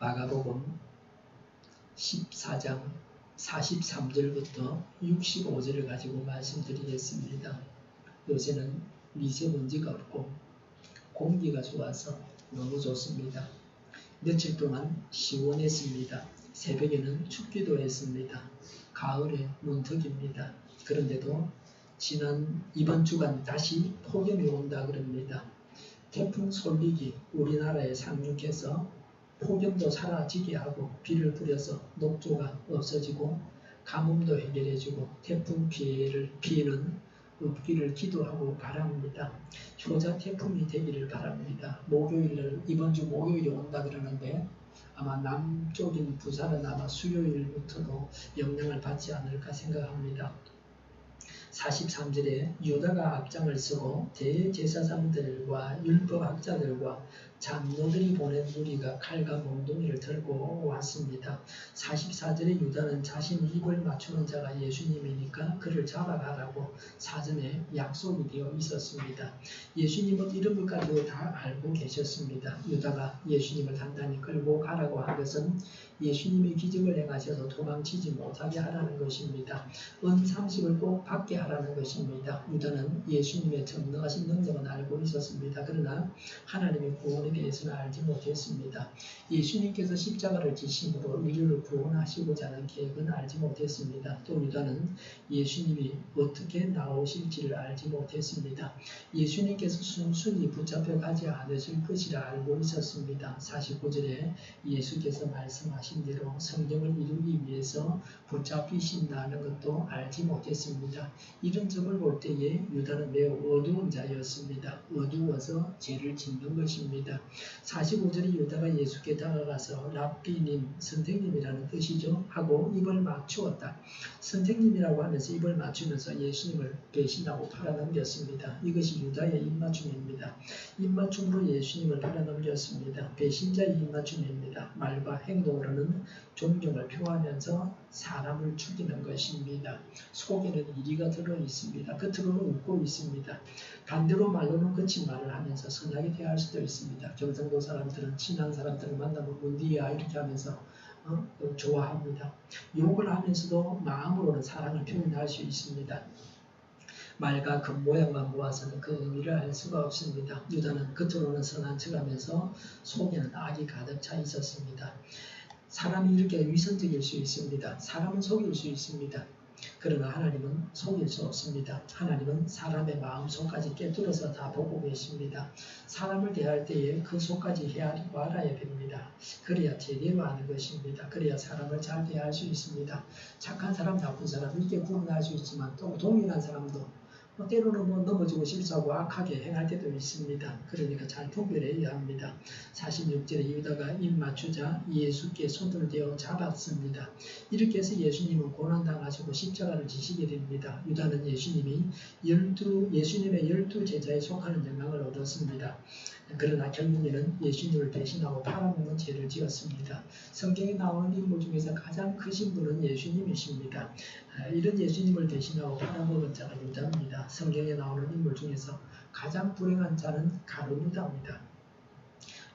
마가복음 14장 43절부터 65절을 가지고 말씀드리겠습니다. 요새는 미세먼지가 없고 공기가 좋아서 너무 좋습니다. 며칠 동안 시원했습니다. 새벽에는 춥기도 했습니다. 가을의 문턱입니다. 그런데도 이번 주간 다시 폭염이 온다 그럽니다. 태풍 솔릭이 우리나라에 상륙해서 폭염도 사라지게 하고 비를 뿌려서 녹조가 없어지고 가뭄도 해결해주고 태풍 피해는 없기를 기도하고 바랍니다. 효자 태풍이 되기를 바랍니다. 이번 주 목요일에 온다 그러는데 아마 남쪽인 부산은 아마 수요일부터도 영향을 받지 않을까 생각합니다. 43절에 유다가 앞장을 서고 대제사장들과 율법학자들과 장로들이 보낸 무리가 칼과 몽둥이를 들고 왔습니다. 44절에 유다는 자신이 입을 맞추는 자가 예수님이니까 그를 잡아가라고 사전에 약속이 되어 있었습니다. 예수님은 이런 것까지도 다 알고 계셨습니다. 유다가 예수님을 단단히 끌고 가라고 한 것은 예수님이 기적을 행하셔서 도망치지 못하게 하라는 것입니다. 은30을 꼭 받게 하라는 것입니다. 유다는 예수님의 전능하신 능력은 알고 있었습니다. 그러나 하나님의 구원에 대해서는 알지 못했습니다. 예수님께서 십자가를 지심으로 인류를 구원하시고자 하는 계획은 알지 못했습니다. 또 유다는 예수님이 어떻게 나오실지를 알지 못했습니다. 예수님께서 순순히 붙잡혀 가지 않으실 것이라 알고 있었습니다. 49절에 예수께서 말씀하신 대로 성경을 이루기 위해서 붙잡히신다는 것도 알지 못했습니다. 이런 점을 볼 때에 유다는 매우 어두운 자였습니다. 어두워서 죄를 짓는 것입니다. 45절에 유다가 예수께 다가가서 랍비님, 선생님이라는 뜻이죠. 하고 입을 맞추었다. 선생님이라고 하면서 입을 맞추면서 예수님을 배신하고 팔아넘겼습니다. 이것이 유다의 입맞춤입니다. 입맞춤으로 예수님을 팔아넘겼습니다. 배신자의 입맞춤입니다. 말과 행동으로는 존경을 표하면서 사람을 죽이는 것입니다. 속에는 이리가 들어있습니다. 겉으로는 웃고 있습니다. 반대로 말로는 거친 말을 하면서 선하게 대할 수도 있습니다. 경상도 사람들은 친한 사람들을 만나면 문디야 이렇게 하면서 좋아합니다. 욕을 하면서도 마음으로는 사랑을 표현할 수 있습니다. 말과 겉모양만 모아서는 그 의미를 알 수가 없습니다. 유다는 겉으로는 선한 척하면서 속에는 악이 가득 차 있었습니다. 사람이 이렇게 위선적일 수 있습니다. 사람은 속일 수 있습니다. 그러나 하나님은 속일 수 없습니다. 하나님은 사람의 마음속까지 꿰뚫어서 다 보고 계십니다. 사람을 대할 때에 그 속까지 헤아리고 알아야 됩니다. 그래야 제대로 아는 것입니다. 그래야 사람을 잘 대할 수 있습니다. 착한 사람, 나쁜 사람 이렇게 구분할 수 있지만 또 동일한 사람도 때로는 넘어지고 실수하고 악하게 행할 때도 있습니다. 그러니까 잘 분별해야 합니다. 46절에 유다가 입 맞추자 예수께 손을 대어 잡았습니다. 이렇게 해서 예수님은 고난당하시고 십자가를 지시게 됩니다. 유다는 예수님의 12 제자에 속하는 영광을 얻었습니다. 그러나 결국에는 예수님을 배신하고 팔아먹는 죄를 지었습니다. 성경에 나오는 인물 중에서 가장 크신 분은 예수님이십니다. 이런 예수님을 배신하고 팔아먹은 자가 유다입니다. 성경에 나오는 인물 중에서 가장 불행한 자는 가룟유다입니다.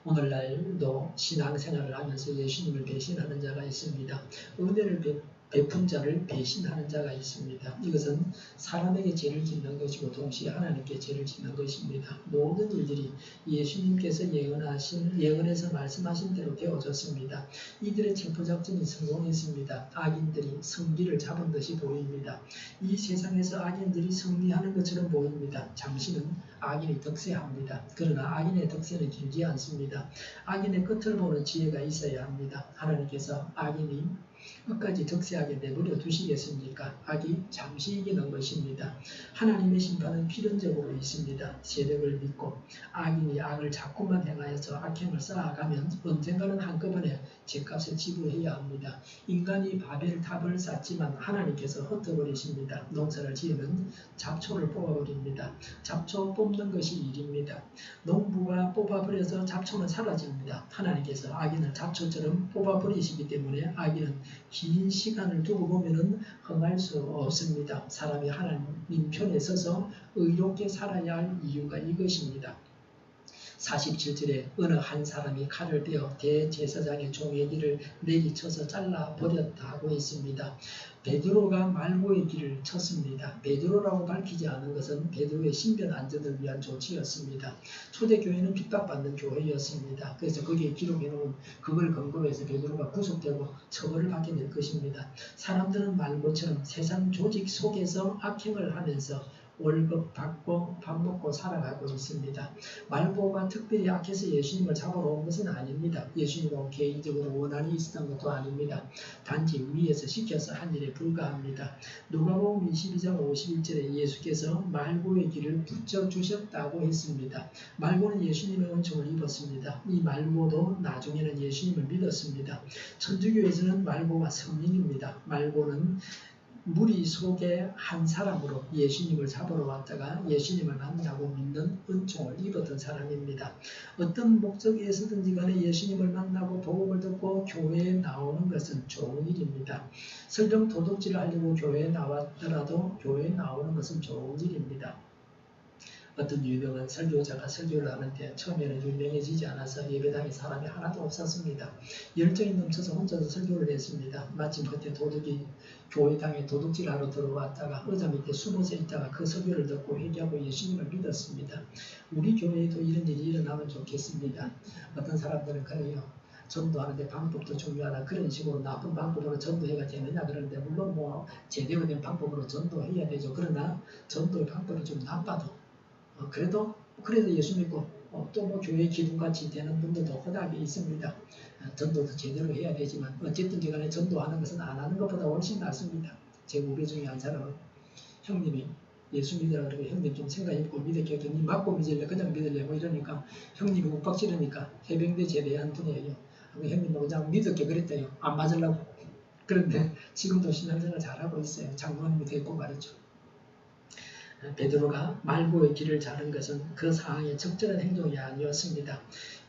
오늘날도 신앙생활을 하면서 예수님을 배신하는 자가 있습니다. 은혜를 베푼 자를 배신하는 자가 있습니다. 이것은 사람에게 죄를 짓는 것이고 동시에 하나님께 죄를 짓는 것입니다. 모든 일들이 예수님께서 예언에서 말씀하신 대로 되어졌습니다. 이들의 체포작전이 성공했습니다. 악인들이 승기를 잡은 듯이 보입니다. 이 세상에서 악인들이 승리하는 것처럼 보입니다. 잠시는 악인이 득세합니다. 그러나 악인의 득세는 길지 않습니다. 악인의 끝을 보는 지혜가 있어야 합니다. 하나님께서 악인이 끝까지 득세하게 내버려 두시겠습니까? 악이 잠시 이기는 것입니다. 하나님의 심판은 필연적으로 있습니다. 세력을 믿고 악인이 악을 자꾸만 행하여서 악행을 쌓아가면 언젠가는 한꺼번에 죄값을 지불해야 합니다. 인간이 바벨탑을 쌓지만 하나님께서 흩어버리십니다. 농사를 지으면 잡초를 뽑아버립니다. 잡초 뽑는 것이 일입니다. 농부가 뽑아버려서 잡초는 사라집니다. 하나님께서 악인을 잡초처럼 뽑아버리시기 때문에 악인은 긴 시간을 두고 보면은 흥할 수 없습니다. 사람이 하나님 편에 서서 의롭게 살아야 할 이유가 이것입니다. 47절에 어느 한 사람이 칼을 베어 대제사장의 종의 길을 내리쳐서 잘라 버렸다고 했습니다. 베드로가 말고의 길을 쳤습니다. 베드로라고 밝히지 않은 것은 베드로의 신변 안전을 위한 조치였습니다. 초대교회는 핍박받는 교회였습니다. 그래서 거기에 기록해놓은 그걸 근거로 해서 베드로가 구속되고 처벌을 받게 될 것입니다. 사람들은 말고처럼 세상 조직 속에서 악행을 하면서 월급 받고 밥 먹고 살아가고 있습니다. 말고가 특별히 악해서 예수님을 잡으러 온 것은 아닙니다. 예수님하고 개인적으로 원한이 있었던 것도 아닙니다. 단지 위에서 시켜서 한 일에 불과합니다. 누가복음 22장 51절에 예수께서 말고의 길을 붙여주셨다고 했습니다. 말고는 예수님의 은총을 입었습니다. 이 말고도 나중에는 예수님을 믿었습니다. 천주교에서는 말고가 성령입니다. 말고는 무리 속의 한 사람으로 예수님을 잡으러 왔다가 예수님을 만나고 믿는 은총을 입었던 사람입니다. 어떤 목적에서든지 간에 예수님을 만나고 복음을 듣고 교회에 나오는 것은 좋은 일입니다. 설령 도둑질을 하려고 교회에 나왔더라도 교회에 나오는 것은 좋은 일입니다. 어떤 유명한 설교자가 설교를 하는데 처음에는 유명해지지 않아서 예배당에 사람이 하나도 없었습니다. 열정이 넘쳐서 혼자서 설교를 했습니다. 마침 그때 도둑이 교회당에 도둑질하러 들어왔다가 의자 밑에 숨어서 있다가 그 설교를 듣고 회개하고 예수님을 믿었습니다. 우리 교회에도 이런 일이 일어나면 좋겠습니다. 어떤 사람들은 그래요. 전도하는데 방법도 중요하다. 그런 식으로 나쁜 방법으로 전도해가 되느냐 그러는데 물론 제대로 된 방법으로 전도해야 되죠. 그러나 전도의 방법이 좀 나빠도 그래도 예수 믿고 또 교회 기둥같이 되는 분들도 허다하게 있습니다. 전도도 제대로 해야 되지만 어쨌든 간에 전도하는 것은 안 하는 것보다 훨씬 낫습니다. 제 후배 중에 한 사람은 형님이 예수 믿으라 그러고 형님 좀 생각 있고 믿을게 니 맞고 믿을래 그냥 믿을래 이러니까 형님이 욱박지르니까 해병대 제대한 분이에요. 형님은 그냥 믿을게 그랬대요. 안 맞으려고. 그런데 지금도 신앙생활 잘하고 있어요. 장로님이 됐고 말이죠. 베드로가 말고의 길을 자른 것은 그 상황에 적절한 행동이 아니었습니다.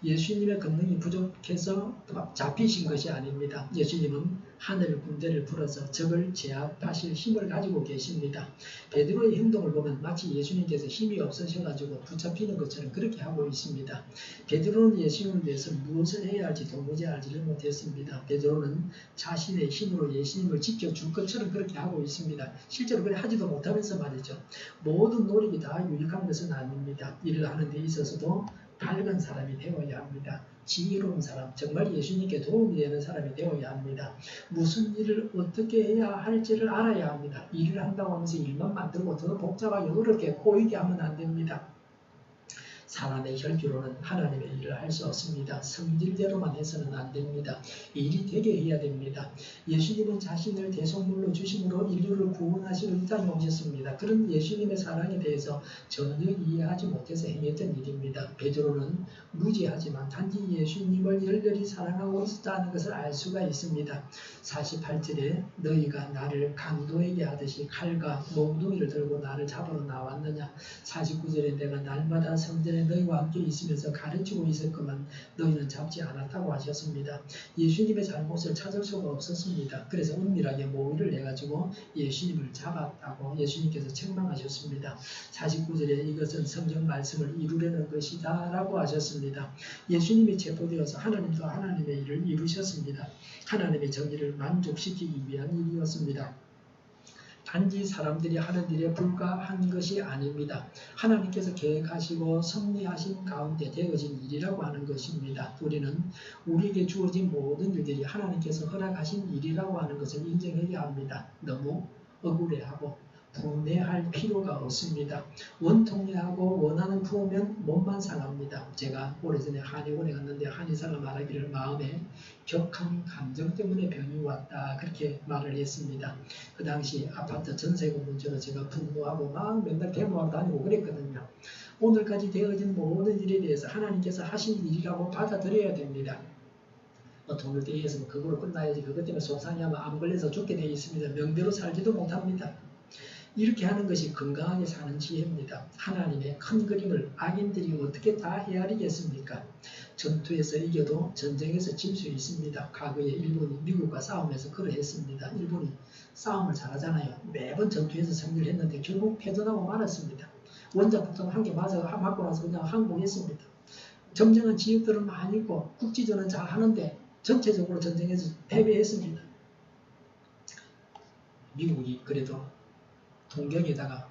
예수님의 권능이 부족해서 잡히신 것이 아닙니다. 예수님은 하늘 군대를 풀어서 적을 제압하실 힘을 가지고 계십니다. 베드로의 행동을 보면 마치 예수님께서 힘이 없으셔가지고 붙잡히는 것처럼 그렇게 하고 있습니다. 베드로는 예수님을 위해서 무엇을 해야 할지 도무지 알지를 못했습니다. 베드로는 자신의 힘으로 예수님을 지켜줄 것처럼 그렇게 하고 있습니다. 실제로 그렇게 하지도 못하면서 말이죠. 모든 노력이 다 유익한 것은 아닙니다. 일을 하는 데 있어서도 밝은 사람이 되어야 합니다. 지혜로운 사람, 정말 예수님께 도움이 되는 사람이 되어야 합니다. 무슨 일을 어떻게 해야 할지를 알아야 합니다. 일을 한다고 하면서 일만 만들고 더 복잡하게 어렵게 꼬이게 하면 안 됩니다. 사람의 혈기로는 하나님의 일을 할 수 없습니다. 성질대로만 해서는 안 됩니다. 일이 되게 해야 됩니다. 예수님은 자신을 대속물로 주심으로 인류를 구원하시러 이 땅에 오셨습니다. 그런 예수님의 사랑에 대해서 전혀 이해하지 못해서 행했던 일입니다. 베드로는 무지하지만 단지 예수님을 열렬히 사랑하고 있었다는 것을 알 수가 있습니다. 48절에 너희가 나를 강도에게 하듯이 칼과 몽둥이를 들고 나를 잡으러 나왔느냐. 49절에 내가 날마다 성전에 너희와 함께 있으면서 가르치고 있었건만 너희는 잡지 않았다고 하셨습니다. 예수님의 잘못을 찾을 수가 없었습니다. 그래서 은밀하게 모의를 내가지고 예수님을 잡았다고 예수님께서 책망하셨습니다. 49절에 이것은 성경 말씀을 이루려는 것이다 라고 하셨습니다. 예수님이 체포되어서 하나님도 하나님의 일을 이루셨습니다. 하나님의 정의를 만족시키기 위한 일이었습니다. 단지 사람들이 하는 일에 불과한 것이 아닙니다. 하나님께서 계획하시고 섭리하신 가운데 되어진 일이라고 하는 것입니다. 우리는 우리에게 주어진 모든 일들이 하나님께서 허락하신 일이라고 하는 것을 인정해야 합니다. 너무 억울해하고 분해할 필요가 없습니다. 원통해하고 원하는 부으면 몸만 상합니다. 제가 오래전에 한의원에 갔는데 한의사가 말하기를 마음에 격한 감정 때문에 병이 왔다 그렇게 말을 했습니다. 그 당시 아파트 전세금 문제로 제가 분노하고 막 맨날 데모하러 다니고 그랬거든요. 오늘까지 되어진 모든 일에 대해서 하나님께서 하신 일이라고 받아들여야 됩니다. 돈을 떼어서 그거로 끝나야지 그것 때문에 속상해하면 암 걸려서 죽게 되어 있습니다. 명대로 살지도 못합니다. 이렇게 하는 것이 건강하게 사는 지혜입니다. 하나님의 큰 그림을 악인들이 어떻게 다 헤아리겠습니까? 전투에서 이겨도 전쟁에서 질 수 있습니다. 과거에 일본이 미국과 싸움에서 그러했습니다. 일본이 싸움을 잘하잖아요. 매번 전투에서 승리를 했는데 결국 패전하고 말았습니다. 원자폭탄 한 개 맞고 나서 그냥 항복했습니다. 점령한 지역들은 많이 있고 국지전은 잘 하는데 전체적으로 전쟁에서 패배했습니다. 미국이 그래도 동경에다가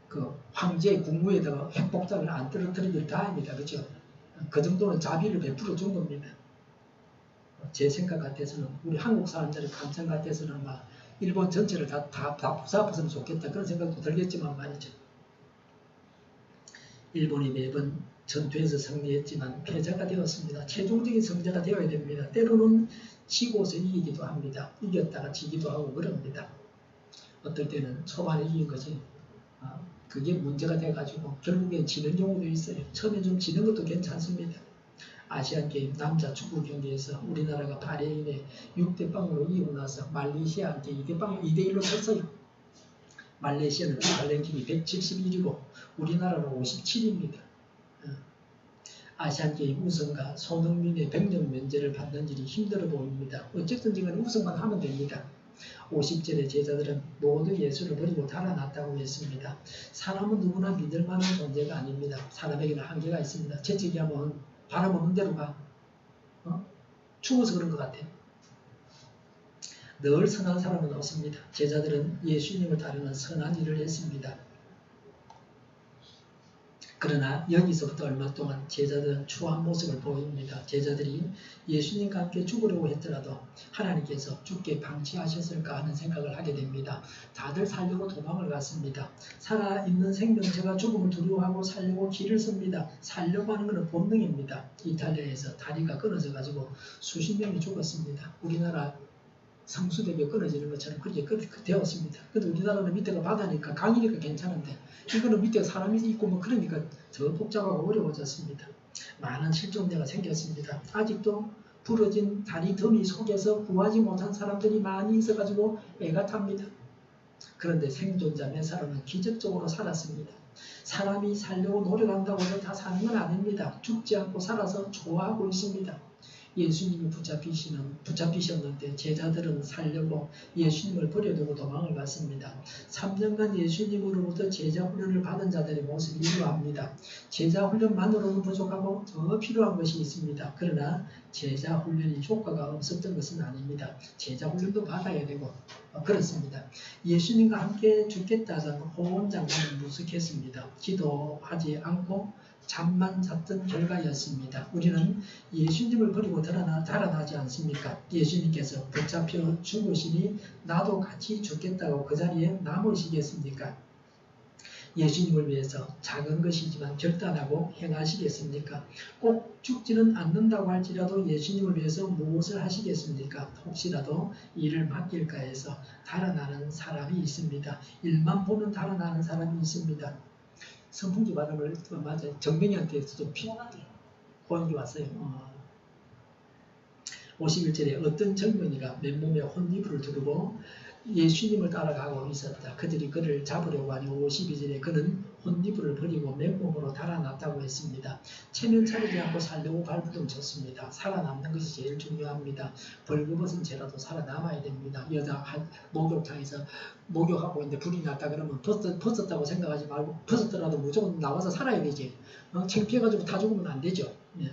그 황제의 국무에다가 핵폭탄을 안 떨어뜨리길 다행이다. 그죠? 그 정도는 자비를 베풀어 준 겁니다. 제 생각 같아서는 우리 한국 사람들의 감정 같아서는 막 일본 전체를 다 부사했으면 좋겠다 그런 생각도 들겠지만 말이죠. 일본이 매번 전투에서 승리했지만 패자가 되었습니다. 최종적인 승자가 되어야 됩니다. 때로는 지고서 이기기도 합니다. 이겼다가 지기도 하고 그럽니다. 어떨 때는 초반에 이긴 것이 그게 문제가 돼가지고 결국엔 지는 경우도 있어요. 처음에 좀 지는 것도 괜찮습니다. 아시안게임 남자 축구 경기에서 우리나라가 바레인에 6대0으로 이기고 나서 말레이시아한테 2대1로 졌어요. 말레이시아는 랭킹이 171이고 우리나라는 57입니다. 아시안게임 우승과 손흥민의 100년 면제를 받는 일이 힘들어 보입니다. 어쨌든지 간에 우승만 하면 됩니다. 50절의 제자들은 모두 예수를 버리고 달아났다고 했습니다. 사람은 누구나 믿을 만한 존재가 아닙니다. 사람에게는 한계가 있습니다. 재채기 하면 바람 없는 대로 가. 추워서 그런 것 같아요. 늘 선한 사람은 없습니다. 제자들은 예수님을 따르는 선한 일을 했습니다. 그러나 여기서부터 얼마 동안 제자들은 추한 모습을 보입니다. 제자들이 예수님과 함께 죽으려고 했더라도 하나님께서 죽게 방치하셨을까 하는 생각을 하게 됩니다. 다들 살려고 도망을 갔습니다. 살아있는 생명체가 죽음을 두려워하고 살려고 길을 씁니다. 살려고 하는 것은 본능입니다. 이탈리아에서 다리가 끊어져 가지고 수십 명이 죽었습니다. 우리나라 성수대교 끊어지는 것처럼 그렇게 되었습니다. 근데 우리나라는 밑에가 바다니까 강이니까 괜찮은데 이거는 밑에 사람이 있고 뭐 그러니까 더 복잡하고 어려워졌습니다. 많은 실종대가 생겼습니다. 아직도 부러진 다리 더미 속에서 구하지 못한 사람들이 많이 있어가지고 애가 탑니다. 그런데 생존자 몇 사람은 기적적으로 살았습니다. 사람이 살려고 노력한다고 해서 다 사는 건 아닙니다. 죽지 않고 살아서 좋아하고 있습니다. 예수님이 붙잡히셨는데 제자들은 살려고 예수님을 버려두고 도망을 갔습니다. 3년간 예수님으로부터 제자 훈련을 받은 자들의 모습이 이러합니다. 제자 훈련만으로는 부족하고 더 필요한 것이 있습니다. 그러나 제자 훈련이 효과가 없었던 것은 아닙니다. 제자 훈련도 받아야 되고 그렇습니다. 예수님과 함께 죽겠다는 호언장담을 무색했습니다. 기도하지 않고 잠만 잤던 결과였습니다. 우리는 예수님을 버리고 달아나지 않습니까? 예수님께서 붙잡혀 죽으시니 나도 같이 죽겠다고 그 자리에 남으시겠습니까? 예수님을 위해서 작은 것이지만 결단하고 행하시겠습니까? 꼭 죽지는 않는다고 할지라도 예수님을 위해서 무엇을 하시겠습니까? 혹시라도 일을 맡길까 해서 달아나는 사람이 있습니다. 일만 보면 달아나는 사람이 있습니다. 선풍기 바람을 맞아요. 정명이한테 좀 피곤하게 호응이 왔어요. 51절에 어떤 젊은이가 맨몸에 혼이불을 두르고 예수님을 따라가고 있었다. 그들이 그를 잡으려고 하니 52절에 그는 혼이불을 버리고 맨몸으로 달아났다고 했습니다. 체면 차리지 않고 살려고 발부름 쳤습니다. 살아남는 것이 제일 중요합니다. 벌거벗은 죄라도 살아남아야 됩니다. 여자 목욕탕에서 목욕하고 있는데 불이 났다 그러면 벗었다고 생각하지 말고 벗었더라도 무조건 나와서 살아야 되지. 창피해가지고 다 죽으면 안 되죠. 예.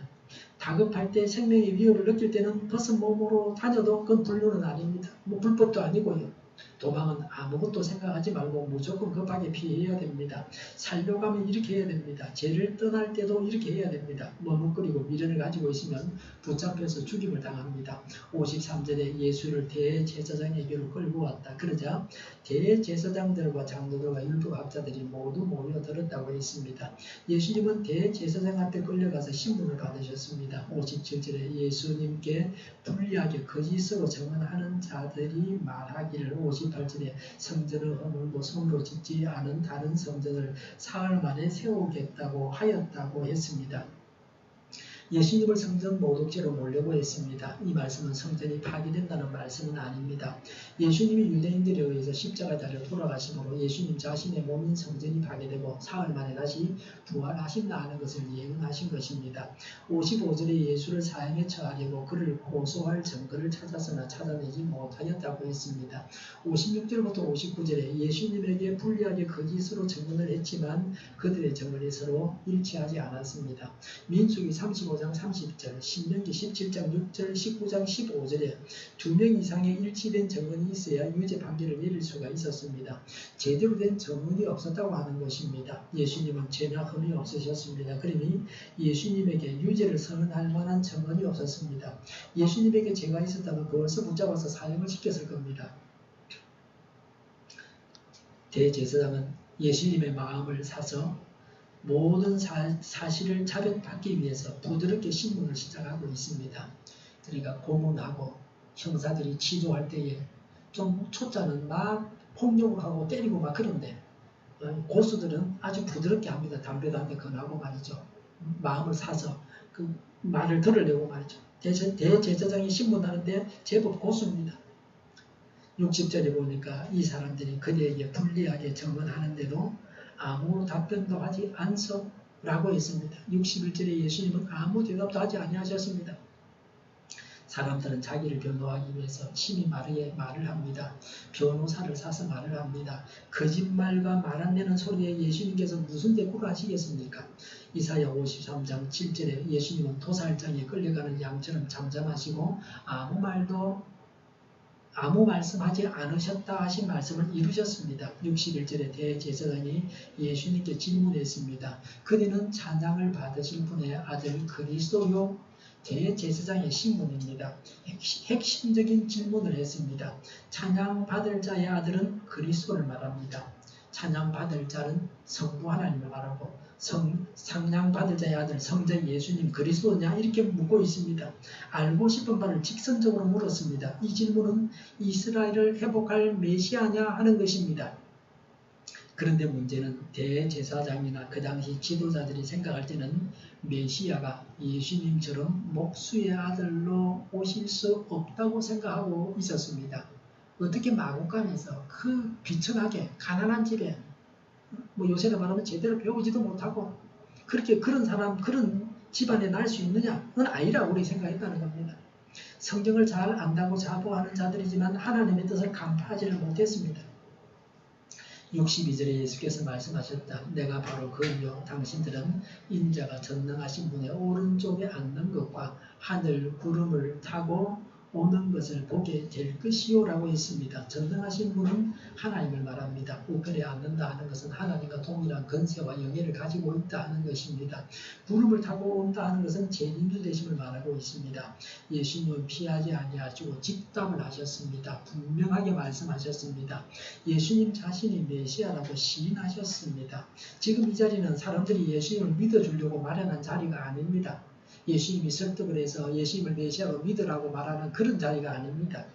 다급할 때 생명의 위협을 느낄 때는 벗은 몸으로 다녀도 그건 불륜은 아닙니다. 뭐 불법도 아니고요. 도망은 아무것도 생각하지 말고 무조건 급하게 피해야 됩니다. 살려고 하면 이렇게 해야 됩니다. 죄를 떠날 때도 이렇게 해야 됩니다. 머뭇거리고 미련을 가지고 있으면 붙잡혀서 죽임을 당합니다. 53절에 예수를 대제사장에게로 끌고 왔다. 그러자 대제사장들과 장로들과 율법 학자들이 모두 모여들었다고 했습니다. 예수님은 대제사장한테 끌려가서 신문을 받으셨습니다. 57절에 예수님께 불리하게 거짓으로 증언하는 자들이 말하기를 58절에 성전을 허물고 손으로 짓지 않은 다른 성전을 사흘 만에 세우겠다고 하였다고 했습니다. 예수님을 성전 모독죄로 몰려고 했습니다. 이 말씀은 성전이 파괴된다는 말씀은 아닙니다. 예수님이 유대인들에 의해서 십자가 달려 돌아가심으로 예수님 자신의 몸인 성전이 파괴되고 사흘 만에 다시 부활하신다 하는 것을 예언하신 것입니다. 55절에 예수를 사형에 처하려고 그를 고소할 증거를 찾았으나 찾아내지 못하였다고 했습니다. 56절부터 59절에 예수님에게 불리하게 거짓으로 증언을 했지만 그들의 증언이 서로 일치하지 않았습니다. 민수기 35장 30절, 신명기 17장 6절, 19장 15절에 2명 이상의 일치된 증언이 있어야 유죄 판결을 내릴 수가 있었습니다. 제대로 된 증언이 없었다고 하는 것입니다. 예수님은 죄나 흠이 없으셨습니다. 그러니 예수님에게 유죄를 선언할 만한 증언이 없었습니다. 예수님에게 죄가 있었다면 그것을 붙잡아서 사형을 시켰을 겁니다. 대제사장은 예수님의 마음을 사서 모든 사실을 자백받기 위해서 부드럽게 신문을 시작하고 있습니다. 그러니까 고문하고 형사들이 치조할 때에 좀 초짜는 막 폭력하고 때리고 막 그런데 고수들은 아주 부드럽게 합니다. 담배도 한 대 건하고 말이죠. 마음을 사서 그 말을 들으려고 말이죠. 대제사장이 신문하는데 제법 고수입니다. 60절에 보니까 이 사람들이 그대에게 불리하게 증언하는데도 아무 답변도 하지 않소라고 했습니다. 61절에 예수님은 아무 대답도 하지 아니하셨습니다. 사람들은 자기를 변호하기 위해서 심히 말을 합니다. 변호사를 사서 말을 합니다. 거짓말과 말 안 되는 소리에 예수님께서 무슨 대꾸를 하시겠습니까? 이사야 53장 7절에 예수님은 도살장에 끌려가는 양처럼 잠잠하시고 아무 말씀하지 않으셨다 하신 말씀을 이루셨습니다. 61절에 대제사장이 예수님께 질문했습니다. 그대는 찬양을 받으실 분의 아들 그리스도요? 대제사장의 신문입니다. 핵심적인 질문을 했습니다. 찬양받을 자의 아들은 그리스도를 말합니다. 찬양받을 자는 성부 하나님을 말하고 찬양받을 자의 아들 성자 예수님 그리스도냐 이렇게 묻고 있습니다. 알고 싶은 바를 직선적으로 물었습니다. 이 질문은 이스라엘을 회복할 메시아냐 하는 것입니다. 그런데 문제는 대제사장이나 그 당시 지도자들이 생각할 때는 메시아가 예수님처럼 목수의 아들로 오실 수 없다고 생각하고 있었습니다. 어떻게 마국간에서 그 비천하게 가난한 집에 요새는 말하면 제대로 배우지도 못하고 그렇게 그런 집안에 날 수 있느냐? 그건 아니라고 우리 생각했다는 겁니다. 성경을 잘 안다고 자부하는 자들이지만 하나님의 뜻을 간파하지를 못했습니다. 62절에 예수께서 말씀하셨다. 내가 바로 그이요 당신들은 인자가 전능하신 분의 오른쪽에 앉는 것과 하늘 구름을 타고 오는 것을 보게 될 것이요 라고 했습니다. 전능하신 분은 하나님을 말합니다. 우편에 앉는다 하는 것은 하나님과 동일한 권세와 영예를 가지고 있다 하는 것입니다. 구름을 타고 온다 하는 것은 재림주 되심을 말하고 있습니다. 예수님은 피하지 아니하시고 직답을 하셨습니다. 분명하게 말씀하셨습니다. 예수님 자신이 메시아라고 시인하셨습니다. 지금 이 자리는 사람들이 예수님을 믿어주려고 마련한 자리가 아닙니다. 예수님이 설득을 해서 예수님을 메시아로 믿으라고 말하는 그런 자리가 아닙니다.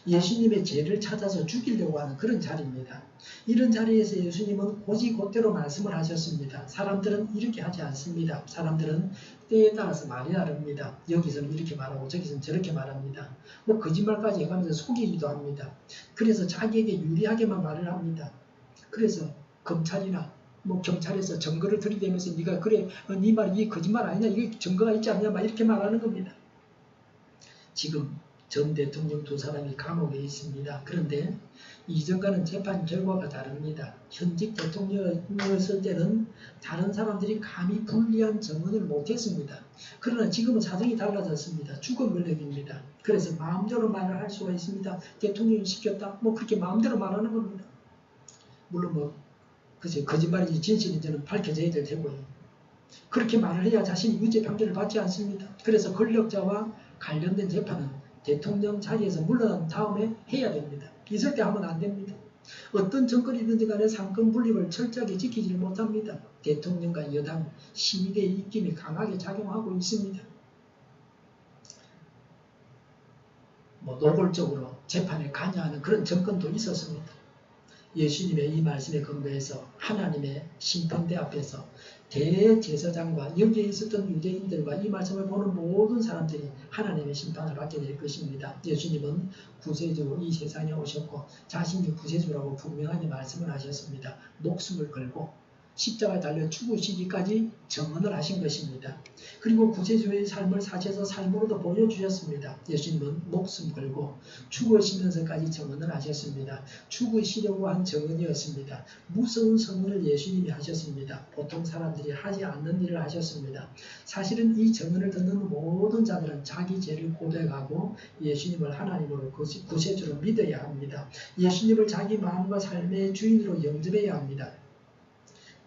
예수님의 죄를 찾아서 죽이려고 하는 그런 자리입니다. 이런 자리에서 예수님은 곧이곧대로 말씀을 하셨습니다. 사람들은 이렇게 하지 않습니다. 사람들은 때에 따라서 말이 다릅니다. 여기서는 이렇게 말하고 저기서는 저렇게 말합니다. 거짓말까지 해가면서 속이기도 합니다. 그래서 자기에게 유리하게만 말을 합니다. 그래서 검찰이나 경찰에서 증거를 들이대면서 네가 그래 네 말이 이 거짓말 아니냐 이게 증거가 있지 않냐 막 이렇게 말하는 겁니다. 지금 전 대통령 두 사람이 감옥에 있습니다. 그런데 이전과는 재판 결과가 다릅니다. 현직 대통령이었을 때는 다른 사람들이 감히 불리한 증언을 못했습니다. 그러나 지금은 사정이 달라졌습니다. 주거 권력입니다. 그래서 마음대로 말을 할 수가 있습니다. 대통령이 시켰다 그렇게 마음대로 말하는 겁니다. 물론 글쎄 거짓말인지 진실인지는 밝혀져야 될 테고요. 그렇게 말을 해야 자신이 유죄 판결을 받지 않습니다. 그래서 권력자와 관련된 재판은 대통령 자리에서 물러난 다음에 해야 됩니다. 있을 때 하면 안 됩니다. 어떤 정권이든지 간에 상권 분립을 철저하게 지키지 못합니다. 대통령과 여당, 시위대의 입김이 강하게 작용하고 있습니다. 노골적으로 재판에 관여하는 그런 정권도 있었습니다. 예수님의 이 말씀에 근거해서 하나님의 심판대 앞에서 대제사장과 여기에 있었던 유대인들과 이 말씀을 보는 모든 사람들이 하나님의 심판을 받게 될 것입니다. 예수님은 구세주로 이 세상에 오셨고 자신이 구세주라고 분명하게 말씀을 하셨습니다. 목숨을 걸고 십자가에 달려 죽으시기까지 증언을 하신 것입니다. 그리고 구세주의 삶을 사셔서 삶으로도 보여주셨습니다. 예수님은 목숨 걸고 죽으시면서까지 증언을 하셨습니다. 죽으시려고 한 증언이었습니다. 무서운 선언을 예수님이 하셨습니다. 보통 사람들이 하지 않는 일을 하셨습니다. 사실은 이 증언을 듣는 모든 자들은 자기 죄를 고백하고 예수님을 하나님으로 구세주로 믿어야 합니다. 예수님을 자기 마음과 삶의 주인으로 영접해야 합니다.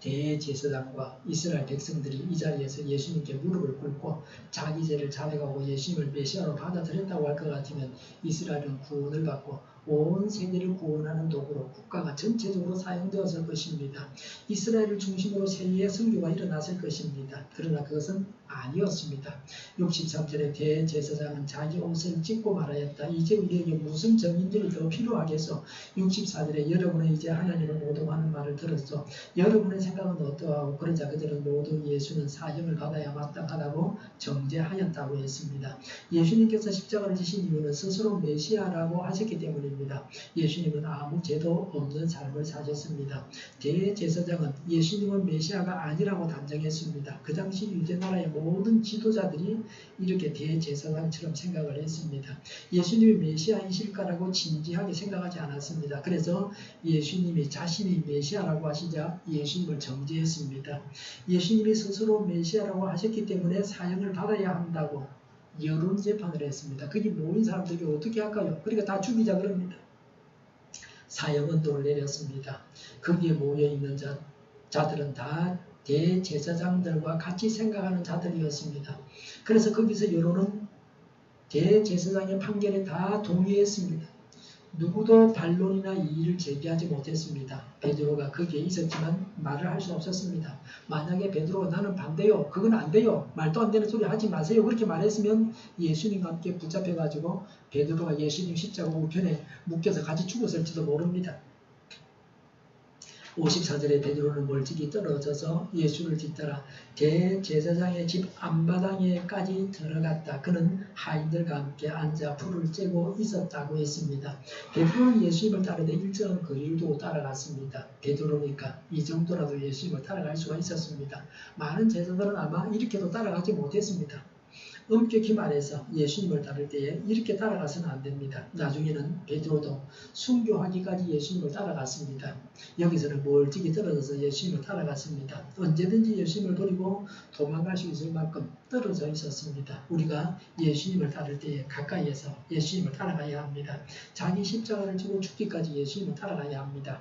대제사장과 이스라엘 백성들이 이 자리에서 예수님께 무릎을 꿇고 자기 죄를 자백하고 예수님을 메시아로 받아들였다고 할 것 같으면 이스라엘은 구원을 받고 온 세계를 구원하는 도구로 국가가 전체적으로 사용되었을 것입니다. 이스라엘을 중심으로 세계의 선교가 일어났을 것입니다. 그러나 그것은 아니었습니다. 63절에 대제사장은 자기 옷을 찢고 말하였다. 이제 우리에게 무슨 정인들이 더 필요하겠소. 64절에 여러분은 이제 하나님을 모독하는 말을 들었소. 여러분의 생각은 어떠하고 그러자 그들은 모두 예수는 사형을 받아야 마땅하다고 정죄하였다고 했습니다. 예수님께서 십자가를 지신 이유는 스스로 메시아라고 하셨기 때문입니다. 예수님은 아무 죄도 없는 삶을 사셨습니다. 대제사장은 예수님은 메시아가 아니라고 단정했습니다. 그 당시 유대 나라의 모든 지도자들이 이렇게 대제사장처럼 생각을 했습니다. 예수님이 메시아이실까라고 진지하게 생각하지 않았습니다. 그래서 예수님이 자신이 메시아라고 하시자 예수님을 정죄했습니다. 예수님이 스스로 메시아라고 하셨기 때문에 사형을 받아야 한다고 여론 재판을 했습니다. 거기 모인 사람들이 어떻게 할까요? 그러니까 다 죽이자 그럽니다. 사형언도를 내렸습니다. 거기에 모여있는 자들은 다 대제사장들과 같이 생각하는 자들이었습니다. 그래서 거기서 여론은 대제사장의 판결에 다 동의했습니다. 누구도 반론이나 이의를 제기하지 못했습니다. 베드로가 거기에 있었지만 말을 할 수 없었습니다. 만약에 베드로가 나는 반대요. 그건 안 돼요. 말도 안 되는 소리 하지 마세요. 그렇게 말했으면 예수님과 함께 붙잡혀가지고 베드로가 예수님 십자가 우편에 묶여서 같이 죽었을지도 모릅니다. 54절에 베드로는 멀찍이 떨어져서 예수를 뒤따라 대제사장의 집 안바당에까지 들어갔다. 그는 하인들과 함께 앉아 불을 쬐고 있었다고 했습니다. 베드로는 예수님을 따르되 일정한 거리를 두고 따라갔습니다. 베드로니까 이 정도라도 예수님을 따라갈 수가 있었습니다. 많은 제자들은 아마 이렇게도 따라가지 못했습니다. 엄격히 말해서 예수님을 따를 때에 이렇게 따라가서는 안 됩니다. 나중에는 베드로도 순교하기까지 예수님을 따라갔습니다. 여기서는 멀찍이 떨어져서 예수님을 따라갔습니다. 언제든지 예수님을 버리고 도망갈 수 있을 만큼 떨어져 있었습니다. 우리가 예수님을 따를 때에 가까이에서 예수님을 따라가야 합니다. 자기 십자가를 지고 죽기까지 예수님을 따라가야 합니다.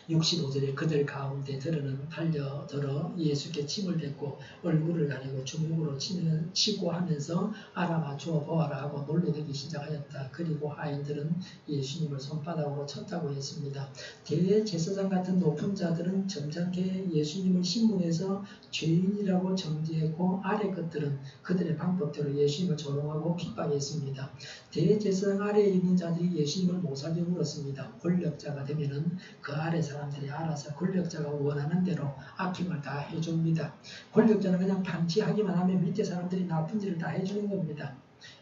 65절에 그들 가운데 들어는 달려들어 예수께 침을 뱉고 얼굴을 가리고 주먹으로 치고 하면서 알아맞추어 보아라 하고 놀래되기 시작하였다. 그리고 하인들은 예수님을 손바닥으로 쳤다고 했습니다. 대제사장 같은 높은 자들은 점잖게 예수님을 신문해서 죄인이라고 정죄했고 아래 것들은 그들의 방법대로 예수님을 조롱하고 핍박했습니다. 대제사장 아래에 있는 자들이 예수님을 못살게 굴었습니다. 권력자가 되면은 그 아래 사람들이 알아서 권력자가 원하는 대로 악행을 다 해줍니다. 권력자는 그냥 방치하기만 하면 밑에 사람들이 나쁜 일을 다 해주는 겁니다.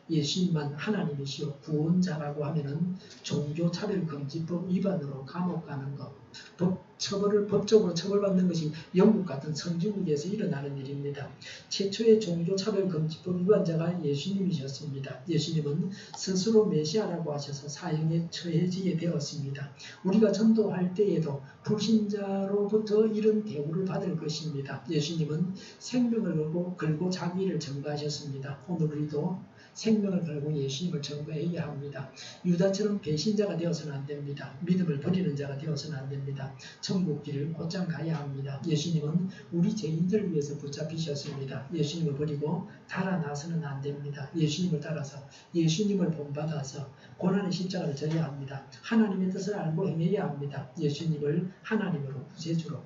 예수님만 하나님이시오 구원자라고 하면은 종교차별금지법 위반으로 감옥 가는 것, 법적으로 처벌받는 것이 영국 같은 선진국에서 일어나는 일입니다. 최초의 종교차별금지법 위반자가 예수님이셨습니다. 예수님은 스스로 메시아라고 하셔서 사형에 처해지게 되었습니다. 우리가 전도할 때에도 불신자로부터 이런 대우를 받을 것입니다. 예수님은 생명을 걸고 자기를 전가하셨습니다. 오늘 우리도 생명을 걸고 예수님을 전가해야 합니다. 유다처럼 배신자가 되어서는 안 됩니다. 믿음을 버리는 자가 되어서는 안 됩니다. 천국 길을 곧장 가야 합니다. 예수님은 우리 죄인들을 위해서 붙잡히셨습니다. 예수님을 버리고 달아나서는 안 됩니다. 예수님을 따라서 예수님을 본받아서 고난의 십자가를 져야 합니다. 하나님의 뜻을 알고 행해야 합니다. 예수님을 하나님으로 구세주로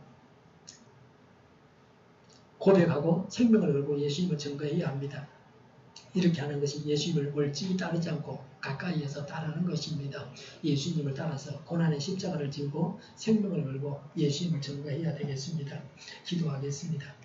고백하고 생명을 걸고 예수님을 전가해야 합니다. 이렇게 하는 것이 예수님을 멀찍이 따르지 않고 가까이에서 따르는 것입니다. 예수님을 따라서 고난의 십자가를 지고 생명을 걸고 예수님을 전가해야 되겠습니다. 기도하겠습니다.